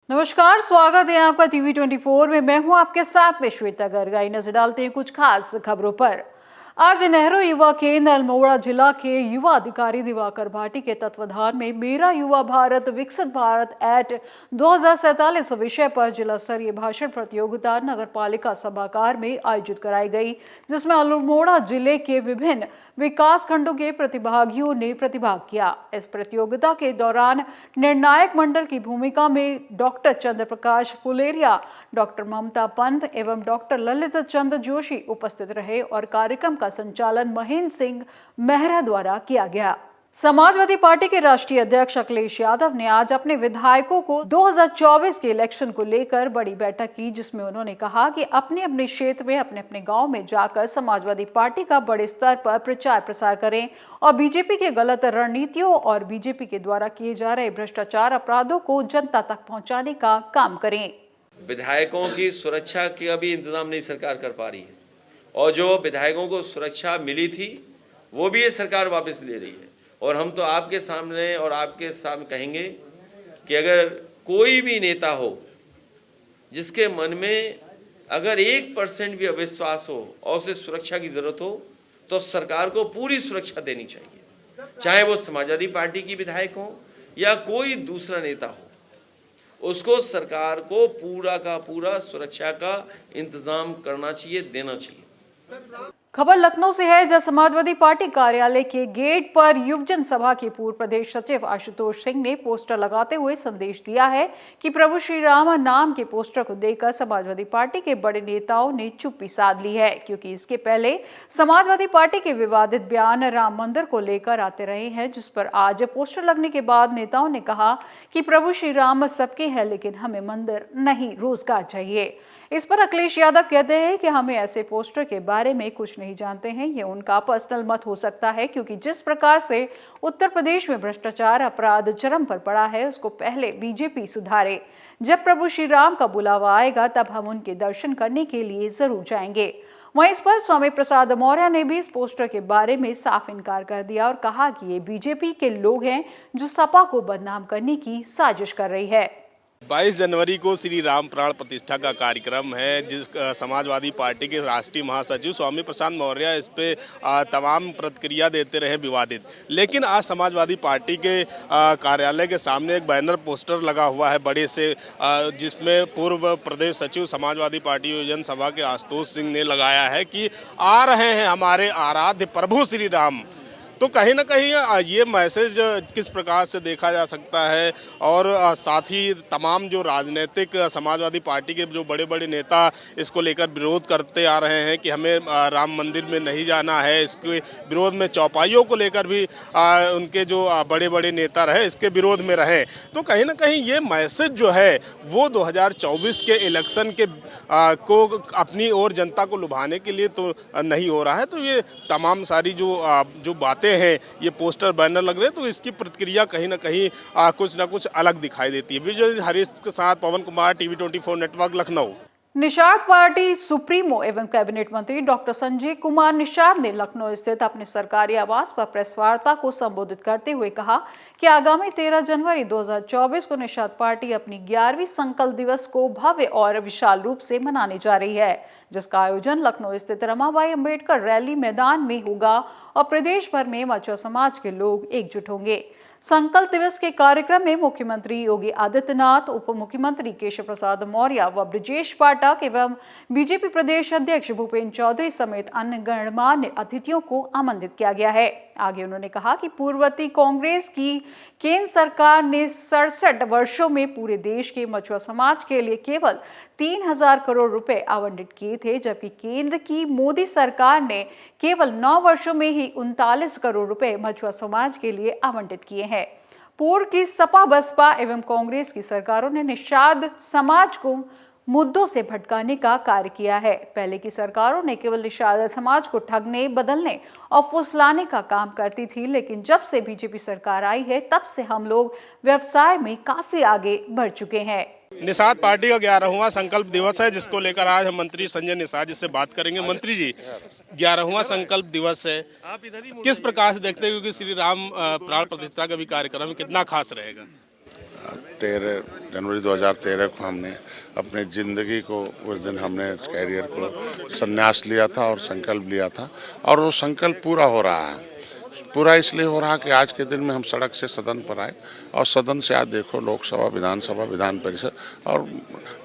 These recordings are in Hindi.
नमस्कार, स्वागत है आपका टीवी 24 में। मैं हूं आपके साथ में श्वेता गर्ग। आई नजर डालते हैं कुछ खास खबरों पर। आज नेहरू युवा केंद्र अल्मोड़ा जिला के युवा अधिकारी दिवाकर भाटी के तत्वाधान में मेरा युवा भारत विकसित भारत एट 2047 विषय पर जिला स्तरीय भाषण प्रतियोगिता नगर पालिका सभागार में आयोजित कराई गई, जिसमें अल्मोड़ा जिले के विभिन्न विकास खंडों के प्रतिभागियों ने प्रतिभाग किया। इस प्रतियोगिता के दौरान निर्णायक मंडल की भूमिका में डॉक्टर चंद्र प्रकाश फुलेरिया, डॉक्टर ममता पंत एवं डॉक्टर ललित चंद जोशी उपस्थित रहे और कार्यक्रम का संचालन महेंद्र सिंह मेहरा द्वारा किया गया। समाजवादी पार्टी के राष्ट्रीय अध्यक्ष अखिलेश यादव ने आज अपने विधायकों को 2024 के इलेक्शन को लेकर बड़ी बैठक की, जिसमें उन्होंने कहा कि अपने अपने क्षेत्र में अपने अपने गांव में जाकर समाजवादी पार्टी का बड़े स्तर पर प्रचार प्रसार करें और बीजेपी के गलत रणनीतियों और बीजेपी के द्वारा किए जा रहे भ्रष्टाचार अपराधों को जनता तक पहुंचाने का काम करें। विधायकों की सुरक्षा का भी इंतजाम नहीं सरकार कर पा रही है और जो विधायकों को सुरक्षा मिली थी वो भी ये सरकार वापस ले रही है। और हम तो आपके सामने और आपके सामने कहेंगे कि अगर कोई भी नेता हो जिसके मन में अगर 1% भी अविश्वास हो और उसे सुरक्षा की जरूरत हो तो सरकार को पूरी सुरक्षा देनी चाहिए, चाहे वो समाजवादी पार्टी की विधायक हो या कोई दूसरा नेता हो। उसको सरकार को पूरा का पूरा सुरक्षा का इंतजाम करना चाहिए, देना चाहिए। खबर लखनऊ से है, जहां समाजवादी पार्टी कार्यालय के गेट पर युवजन सभा के पूर्व प्रदेश सचिव आशुतोष सिंह ने पोस्टर लगाते हुए संदेश दिया है कि प्रभु श्री राम नाम के पोस्टर को देखकर समाजवादी पार्टी के बड़े नेताओं ने चुप्पी साध ली है, क्योंकि इसके पहले समाजवादी पार्टी के विवादित बयान राम मंदिर को लेकर आते रहे हैं, जिस पर आज पोस्टर लगने के बाद नेताओं ने कहा कि प्रभु श्री राम सबके हैं, लेकिन हमें मंदिर नहीं, रोजगार चाहिए। इस पर अखिलेश यादव कहते हैं कि हमें ऐसे पोस्टर के बारे में कुछ नहीं जानते हैं, ये उनका पर्सनल मत हो सकता है, क्योंकि जिस प्रकार से उत्तर प्रदेश में भ्रष्टाचार अपराध चरम पर पड़ा है उसको पहले बीजेपी सुधारे। जब प्रभु श्री राम का बुलावा आएगा तब हम उनके दर्शन करने के लिए जरूर जाएंगे। वहीं इस पर स्वामी प्रसाद मौर्य ने भी इस पोस्टर के बारे में साफ इनकार कर दिया और कहा कि ये बीजेपी के लोग हैं जो सपा को बदनाम करने की साजिश कर रही है। 22 जनवरी को श्री राम प्राण प्रतिष्ठा का कार्यक्रम है, जिस समाजवादी पार्टी के राष्ट्रीय महासचिव स्वामी प्रसाद मौर्य इस पे तमाम प्रतिक्रिया देते रहे विवादित। लेकिन आज समाजवादी पार्टी के कार्यालय के सामने एक बैनर पोस्टर लगा हुआ है बड़े से, जिसमें पूर्व प्रदेश सचिव समाजवादी पार्टी युवजन सभा के आशुतोष सिंह ने लगाया है कि आ रहे हैं हमारे आराध्य प्रभु श्री राम। तो कहीं ना कहीं ये मैसेज किस प्रकार से देखा जा सकता है, और साथ ही तमाम जो राजनीतिक समाजवादी पार्टी के जो बड़े बड़े नेता इसको लेकर विरोध करते आ रहे हैं कि हमें राम मंदिर में नहीं जाना है, इसके विरोध में चौपाइयों को लेकर भी उनके जो बड़े बड़े नेता रहे इसके विरोध में रहे। तो कहीं ना कहीं ये मैसेज जो है वो 2024 के इलेक्शन के को अपनी ओर जनता को लुभाने के लिए तो नहीं हो रहा है। तो ये तमाम सारी जो बातें हैं, ये पोस्टर बैनर लग रहे हैं, तो इसकी प्रतिक्रिया कहीं ना कहीं कुछ ना कुछ अलग दिखाई देती है। विजय हरीश के साथ Pawan Kumar, TV 24 network, Lucknow. Nishad party supremo एवं कैबिनेट मंत्री डॉक्टर संजय कुमार निषाद ने लखनऊ स्थित अपने सरकारी आवास पर प्रेस वार्ता को संबोधित करते हुए कहा कि आगामी 13 जनवरी 2024 को निषाद पार्टी अपनी 11वीं संकल्प दिवस को भव्य और विशाल रूप से मनाने जा रही है, जिसका आयोजन लखनऊ स्थित रमाबाई अंबेडकर रैली मैदान में होगा और प्रदेश भर में मछुआ समाज के लोग एकजुट होंगे। संकल्प दिवस के कार्यक्रम में मुख्यमंत्री योगी आदित्यनाथ, उप मुख्यमंत्री केशव प्रसाद मौर्य व ब्रजेश पाठक एवं बीजेपी प्रदेश अध्यक्ष भूपेंद्र चौधरी समेत अन्य गणमान्य अतिथियों को आमंत्रित किया गया है। आगे उन्होंने कहा कि पूर्ववर्ती कांग्रेस की केंद्र सरकार ने 67 वर्षों में पूरे देश के मछुआ समाज के लिए केवल 3000 करोड़ रुपए आवंटित किए थे, जबकि केंद्र की मोदी सरकार ने केवल 9 वर्षों में ही 39 करोड़ रुपए मछुआ समाज के लिए आवंटित किए हैं। पूर्व की सपा, बसपा एवं कांग्रेस की सरकारों ने निषाद समाज को मुद्दों से भटकाने का कार्य किया है। पहले की सरकारों ने केवल निषाद समाज को ठगने, बदलने और फुसलाने का काम करती थी, लेकिन जब से बीजेपी सरकार आई है तब से हम लोग व्यवसाय में काफी आगे बढ़ चुके हैं। निषाद पार्टी का 11वां संकल्प दिवस है, जिसको लेकर आज हम मंत्री संजय निषाद जी से बात करेंगे। मंत्री जी, 11वां संकल्प दिवस है, किस प्रकार से देखते हैं, क्योंकि श्री राम प्राण प्रतिष्ठा का भी कार्यक्रम कितना खास रहेगा? 2013 जनवरी 2013 को हमने अपने ज़िंदगी को, उस दिन हमने कैरियर को संन्यास लिया था और संकल्प लिया था, और वो संकल्प पूरा हो रहा है। पूरा इसलिए हो रहा कि आज के दिन में हम सड़क से सदन पर आए, और सदन से आज देखो लोकसभा, विधानसभा, विधान परिषद, और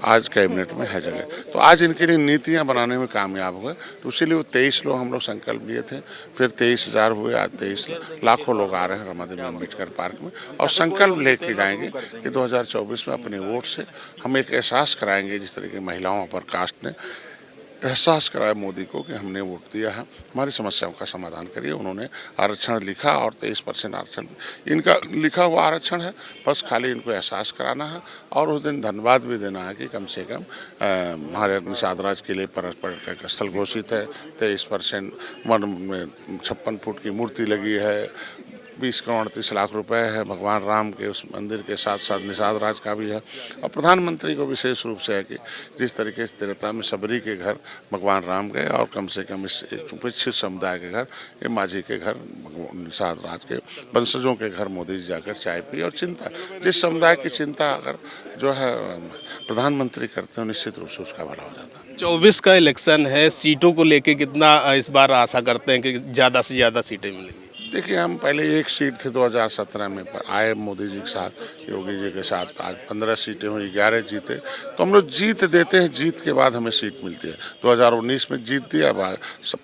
आज कैबिनेट में है जगह। तो आज इनके लिए नीतियां बनाने में कामयाब हुए। तो इसीलिए वो 23 लोग हम लोग संकल्प लिए थे, फिर 23,000 हुए, आज 23 लाखों लोग आ रहे हैं रमादेवी अम्बेडकर पार्क में, और संकल्प लेके जाएंगे कि 2024 में अपने वोट से हम एक एहसास कराएंगे, जिस तरह की महिलाओं पर कास्ट ने एहसास कराया मोदी को कि हमने वोट दिया है, हमारी समस्याओं का समाधान करिए। उन्होंने आरक्षण लिखा, और 23% आरक्षण इनका लिखा हुआ आरक्षण है, बस खाली इनको एहसास कराना है। और उस दिन धन्यवाद भी देना है कि कम से कम हमारे निषाद राज किले पर पर्यटक स्थल घोषित है, 23% वन में 56 फुट की मूर्ति लगी है, 20 करोड़ 38 लाख रुपए है भगवान राम के उस मंदिर के साथ साथ निषाद राज का भी है। और प्रधानमंत्री को विशेष रूप से है कि जिस तरीके से तिरता में सबरी के घर भगवान राम गए, और कम से कम इस एक उपेक्षित समुदाय के घर, ये माझी के घर, निषाद राज के वंशजों के घर मोदी जी जाकर चाय पी। और चिंता, जिस समुदाय की चिंता अगर जो है प्रधानमंत्री करते हैं, निश्चित रूप से उसका भला हो जाता है। 24 का इलेक्शन है, सीटों को लेके कितना इस बार आशा करते हैं कि ज़्यादा से ज़्यादा सीटें मिलेंगी? देखिए, हम पहले एक सीट थे 2017 में आए मोदी जी के साथ, योगी जी के साथ, आज 15 सीटें हुई, 11 जीते। तो हम लोग जीत देते हैं, जीत के बाद हमें सीट मिलती है। 2019 में जीत दिया,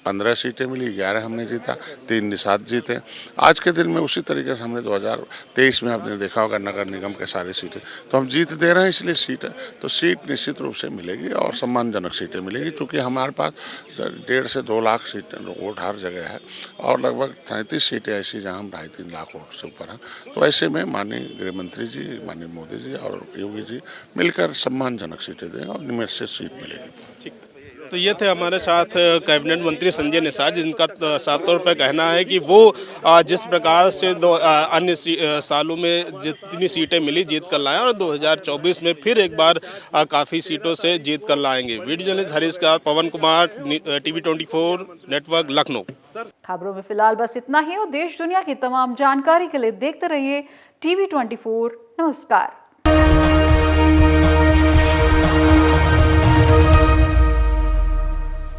15 सीटें मिली, 11 हमने जीता, 3 निषाद जीते। आज के दिन में उसी तरीके से हमने 2023 में आपने देखा होगा नगर निगम के सारे सीटें, तो हम जीत दे रहे हैं, इसलिए सीट है। तो सीट निश्चित रूप से मिलेगी, और सम्मानजनक सीटें मिलेगी, चूँकि हमारे पास 1.5 से 2 लाख सीटें वोट हर जगह है, और लगभग 33 सीटें ऐसी जहां हम 2.5-3 लाख वोट से ऊपर हैं। तो ऐसे में माननीय गृह मंत्री जी, माननीय मोदी जी और योगी जी मिलकर सम्मानजनक सीटें देंगे, और निश्चित सीट मिलेगी। तो ये थे हमारे साथ कैबिनेट मंत्री संजय निषाद, जिनका साफ तौर पर कहना है कि वो जिस प्रकार से अन्य सालों में जितनी सीटें मिली जीत कर लाए, और 2024 में फिर एक बार काफ़ी सीटों से जीत कर लाएंगे। वीडियो जर्नलिस्ट हरीश का, पवन कुमार, TV 24 नेटवर्क, लखनऊ। खबरों में फिलहाल बस इतना ही, और देश दुनिया की तमाम जानकारी के लिए देखते रहिए TV 24। नमस्कार।